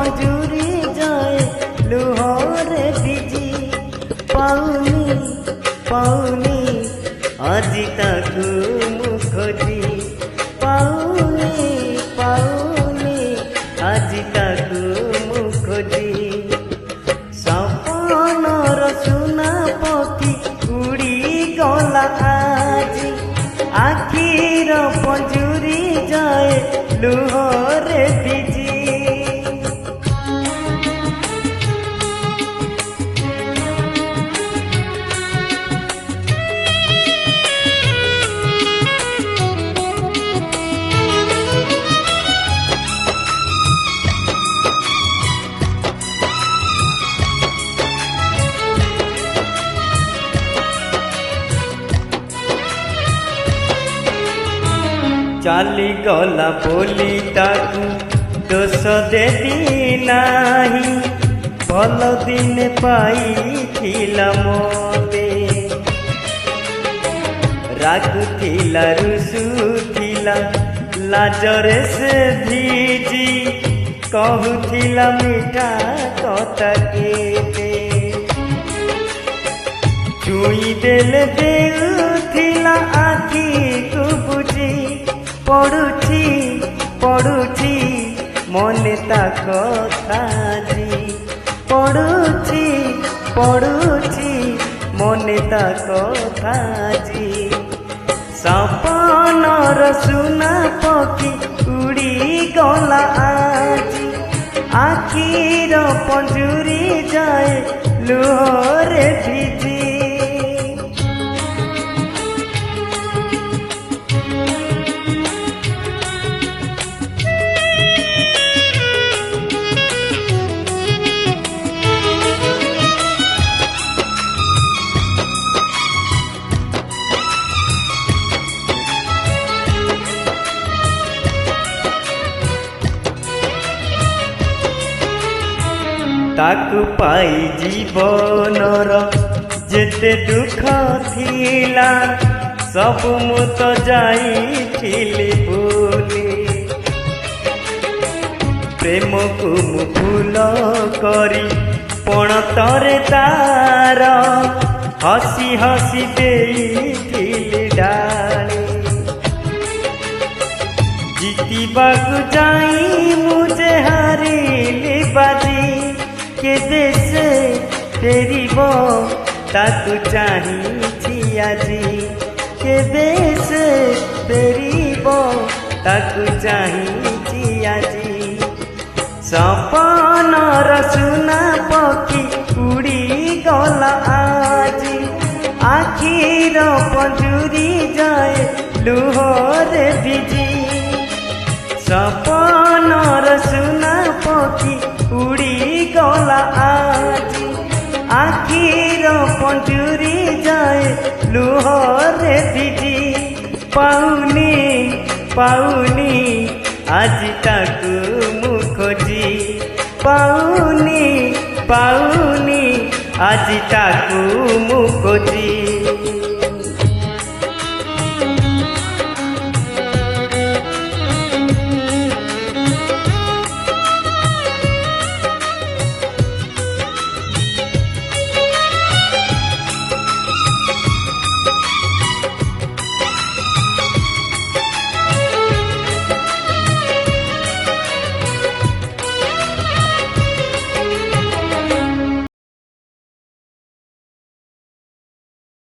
ପଞ୍ଜୁରୀ ଯାଏ ଲୁହରେ ଭିଜି। ପାଉନି ପାଉନି ଆଜି ତାକୁ ମୁଁ ଖୋଜି। ପାଉନି ପାଉନି ଆଜି ତାକୁ ମୁଁ ଖୋଜି। ସପନର ସୁନା ପକ୍ଷୀ ଉଡ଼ିଗଲା ଆଜି। ଆଖିର ପଞ୍ଜୁରୀ ଯାଏ ଲୁହରେ ଭିଜି। ଚାଲିଗଲା ବୋଲି ତାକୁ ଦୋଷ ଦେବି ନାହିଁ। ଭଲ ଦିନେ ପାଇଥିଲା ମୋତେ। ରାଗୁଥିଲା ରୁଷୁଥିଲା ଲାଜରେ ସେ ଭିଜି। କହୁଥିଲା ମିଠା କଥା କେତେ। ଛୁଇଁ ଦେଲେ ଦେଉଥିଲା ଆଖିକୁ ବୁଝି। ପଡ଼ୁଛି ପଡ଼ୁଛି ମନେ ତା କଥା ଜି। ପଡ଼ୁଛି ପଡ଼ୁଛି ମନେ ତା କଥା ଜି। ସପନର ସୁନା ପକ୍ଷୀ ଉଡ଼ିଗଲା ଆଜି। ଆଖିର ପଞ୍ଜୁରୀ ଯାଏ ଲୁହରେ ଭିଜି। ତାକୁ ପାଇ ଜୀବନର ଯେତେ ଦୁଃଖ ଥିଲା ସବୁ ମୁଁ ତ ଯାଇଥିଲି ଭୁଲି। ପ୍ରେମକୁ ମୁଁ ଭୁଲ କରି ପଣତରେ ତାର ହସି ହସି ଦେଇଥିଲି ଡାଳି। ଜିତିବାକୁ ଯାଇ ମୁଁ ଯେ ହାରିଲି ବାଜି। କେବେ ସେ ଫେରିବ ତାକୁ ଚାହିଁଛି ଆଜି। କେବେ ସେ ଫେରିବ ତାକୁ ଚାହିଁଛି ଆଜି। ସପନର ସୁନା ପକ୍ଷୀ ଉଡ଼ିଗଲା ଆଜି। ଆଖିର ପଞ୍ଜୁରୀ ଯାଏ ଲୁହରେ ଭିଜି। ସପନର ସୁନା ପକ୍ଷୀ ଉଡ଼ିଗଲା ଆଜି। ଆଖିର ପଞ୍ଜୁରୀ ଯାଏ ଲୁହରେ ଭିଜି। ପାଉନି ପାଉନି ଆଜି ତାକୁ ମୁଁ ଖୋଜି। ପାଉନି ପାଉନି ଆଜି ତାକୁ ମୁଁ ଖୋଜି।